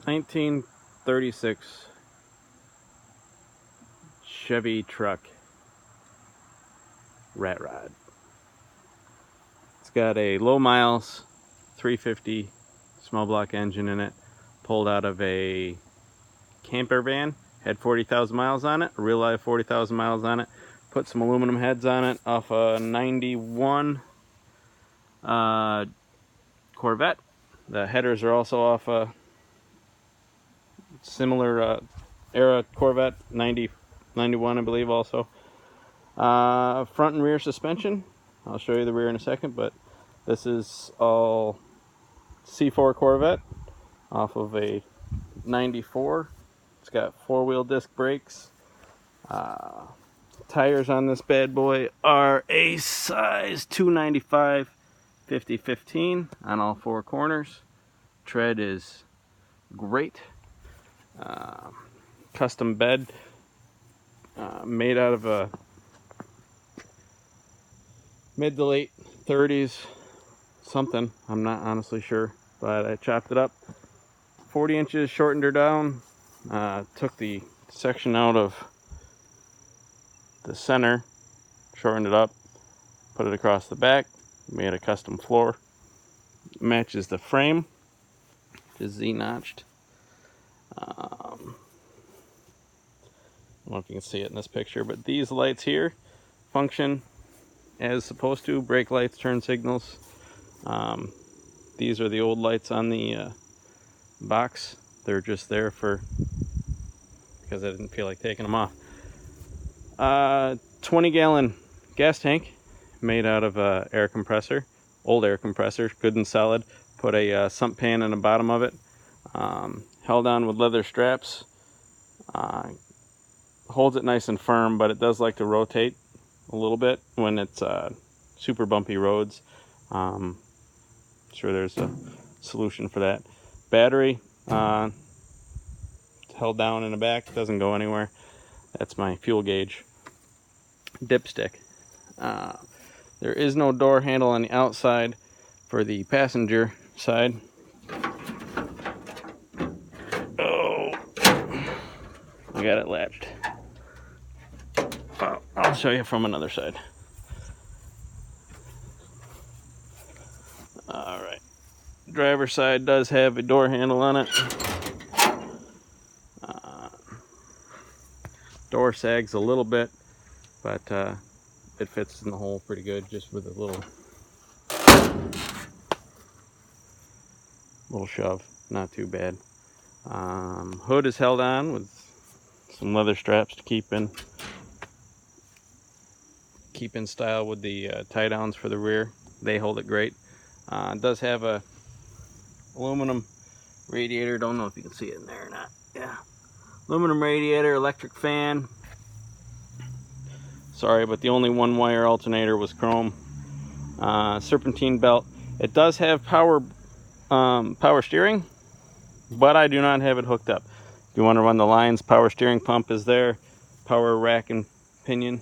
1936 Chevy Truck Rat Rod. It's got a low miles 350 small block engine in it, pulled out of a camper van. Had 40,000 miles on it, a real live 40,000 miles on it. Put some aluminum heads on it off a 91 Corvette. The headers are also off a similar era Corvette, 91 I believe also. Front and rear suspension. I'll show you the rear in a second, but this is all C4 Corvette off of a 94. It's got four-wheel disc brakes. Tires on this bad boy are a size 295 50/15 on all four corners. Tread is great. Custom bed made out of a mid to late 30s something. I'm not honestly sure, but I chopped it up 40 inches, shortened her down, took the section out of the center, shortened it up, put it across the back, made a custom floor. Matches the frame, which is Z-notched. I don't know if you can see it in this picture, but these lights here function as supposed to. Brake lights, turn signals. These are the old lights on the box. They're just there because I didn't feel like taking them off. 20-gallon gas tank made out of air compressor, old air compressor, good and solid. Put a sump pan in the bottom of it, held on with leather straps. Holds it nice and firm, but it does like to rotate a little bit when it's super bumpy roads. Sure there's a solution for that. Battery held down in the back, doesn't go anywhere. That's my fuel gauge. Dipstick. There is no door handle on the outside for the passenger side. Oh, I got it latched. I'll show you from another side. Alright. Driver's side does have a door handle on it. Door sags a little bit, but it fits in the hole pretty good, just with a little shove. Not too bad. Hood is held on with some leather straps to keep in style with the tie downs for the rear. They hold it great. It does have a aluminum radiator. Don't know if you can see it in there or not. Yeah, aluminum radiator, electric fan. Sorry, but the only one wire alternator was chrome. Serpentine belt. It does have power steering, but I do not have it hooked up. If you want to run the lines, power steering pump is there, power rack and pinion,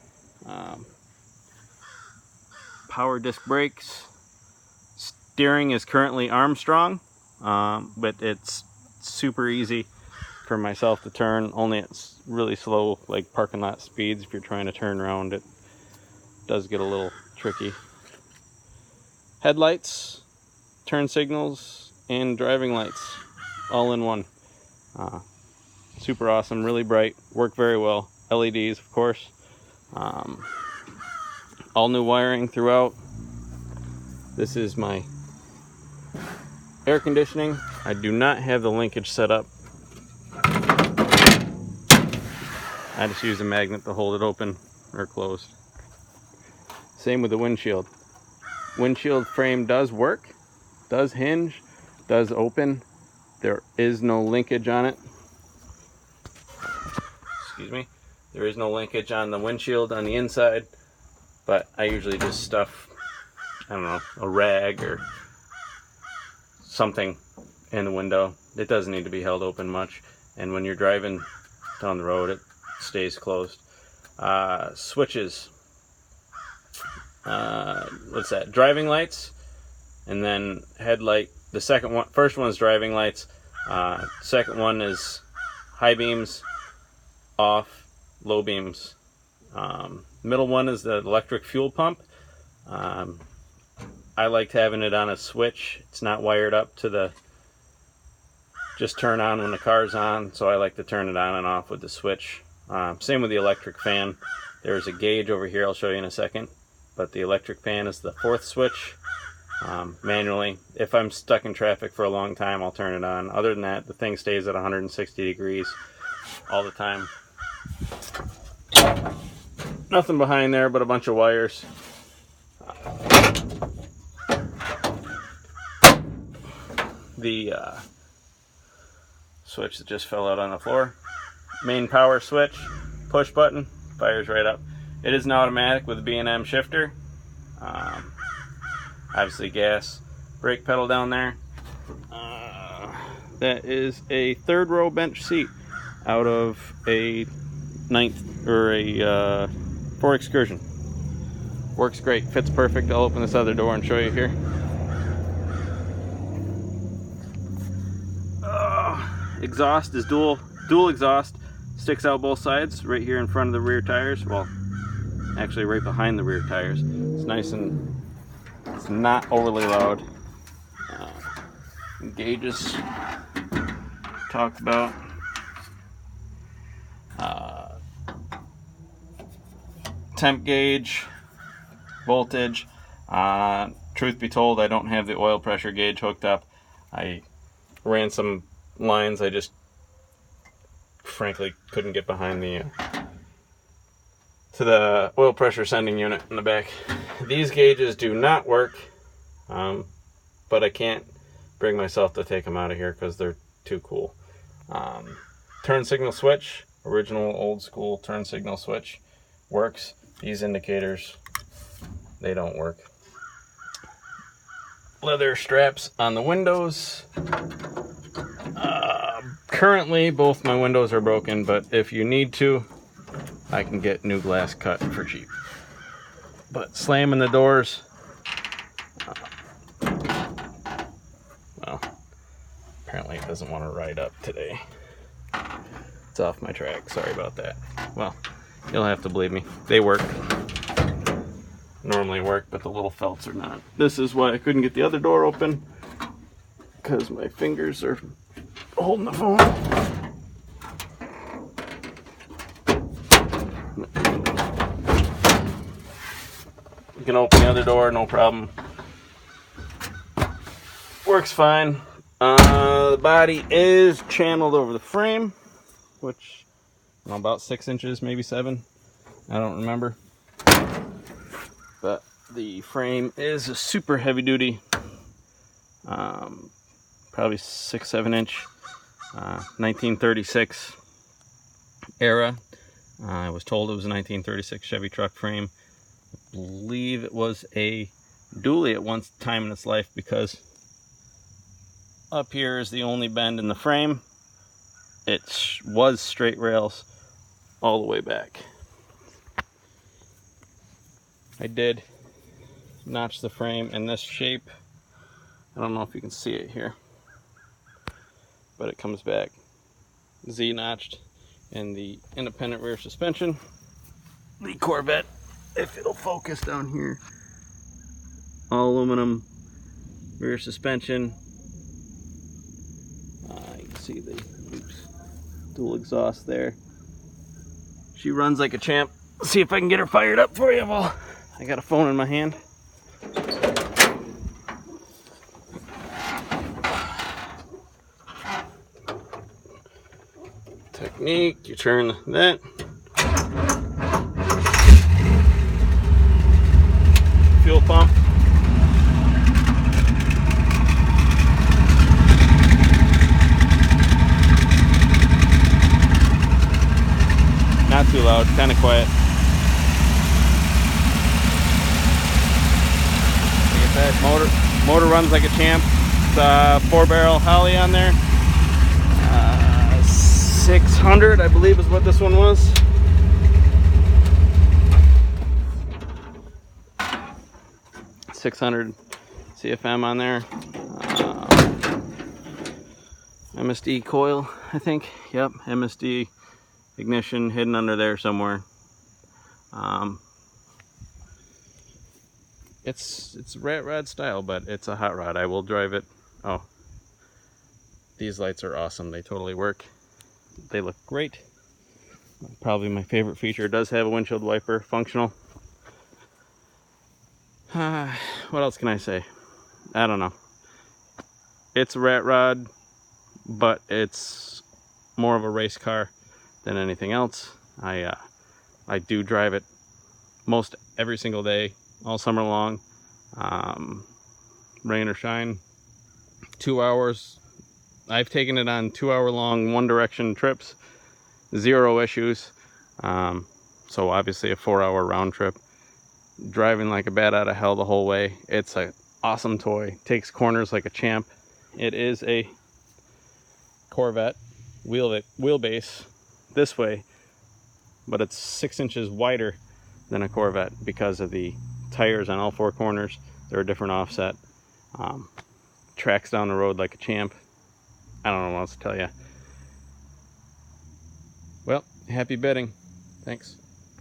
power disc brakes. Steering is currently Armstrong, but it's super easy for myself to turn. Only it's really slow, like parking lot speeds. If you're trying to turn around, it does get a little tricky. Headlights, turn signals, and driving lights all in one. Super awesome, really bright, work very well. LEDs, of course. All new wiring throughout. This is my air conditioning. I do not have the linkage set up. I just use a magnet to hold it open or closed. Same with the windshield. Windshield frame does work, does hinge, does open. There is no linkage on it. Excuse me. There is no linkage on the windshield on the inside, but I usually just stuff, I don't know, a rag or something in the window. It doesn't need to be held open much, and when you're driving down the road, it stays closed. Switches. What's that? Driving lights, and then headlight. The first one's driving lights. Second one is high beams, off, low beams. Middle one is the electric fuel pump. I liked having it on a switch. It's not wired up to the just turn on when the car's on, so I like to turn it on and off with the switch. Same with the electric fan. There's a gauge over here I'll show you in a second, but the electric fan is the fourth switch. Manually. If I'm stuck in traffic for a long time, I'll turn it on. Other than that, the thing stays at 160 degrees all the time. Nothing behind there but a bunch of wires. The switch that just fell out on the floor. Main power switch, push button, fires right up. It is an automatic with a B&M shifter. Obviously gas, brake pedal down there. That is a third row bench seat out of a Ford Excursion. Works great, fits perfect. I'll open this other door and show you here. Exhaust is dual exhaust, sticks out both sides, right here in front of the rear tires. Well, actually right behind the rear tires. It's nice and it's not overly loud. Gauges talked about. Temp gauge, voltage. Truth be told, I don't have the oil pressure gauge hooked up. I ran some lines I just frankly couldn't get behind the to the oil pressure sending unit in the back. These gauges do not work, but I can't bring myself to take them out of here because they're too cool. Turn signal switch, original old school turn signal switch, works. These indicators, they don't work. Leather straps on the windows. Currently both my windows are broken, but if you need to, I can get new glass cut for cheap. But slamming the doors, well, apparently it doesn't want to ride up today. It's off my track, sorry about that. Well, you'll have to believe me, they work. Normally work, but the little felts are not. This is why I couldn't get the other door open, because my fingers are holding the phone. You can open the other door, no problem. Works fine. The body is channeled over the frame, which about 6 inches, maybe 7. I don't remember. But the frame is a super heavy duty, probably 6-7 inch, 1936 era. I was told it was a 1936 Chevy truck frame. I believe it was a dually at one time in its life, because up here is the only bend in the frame. It was straight rails all the way back. I did notch the frame in this shape. I don't know if you can see it here, but it comes back Z-notched. And the independent rear suspension, the Corvette, if it'll focus down here, all aluminum rear suspension. You can see the dual exhaust there. She runs like a champ. Let's see if I can get her fired up for you. Well, I got a phone in my hand. Technique, you turn that. Fuel pump. Not too loud, kind of quiet. Like I said, motor runs like a champ. It's a 4-barrel Holly on there. 600, I believe, is what this one was. .600 CFM on there. MSD coil, I think. Yep, MSD ignition hidden under there somewhere. It's rat rod style, but it's a hot rod. I will drive it. Oh, these lights are awesome. They totally work. They look great. Probably my favorite feature. It does have a windshield wiper, functional. What else can I say? I don't know. It's a rat rod, but it's more of a race car than anything else. I do drive it most every single day, all summer long, rain or shine. 2 hours. I've taken it on 2-hour-long one-direction trips, 0 issues. So obviously a 4-hour round trip. Driving like a bat out of hell the whole way. It's an awesome toy. Takes corners like a champ. It is a Corvette wheelbase this way, but it's 6 inches wider than a Corvette because of the tires on all 4 corners. They're a different offset. Tracks down the road like a champ. I don't know what else to tell you. Well, happy bidding. Thanks.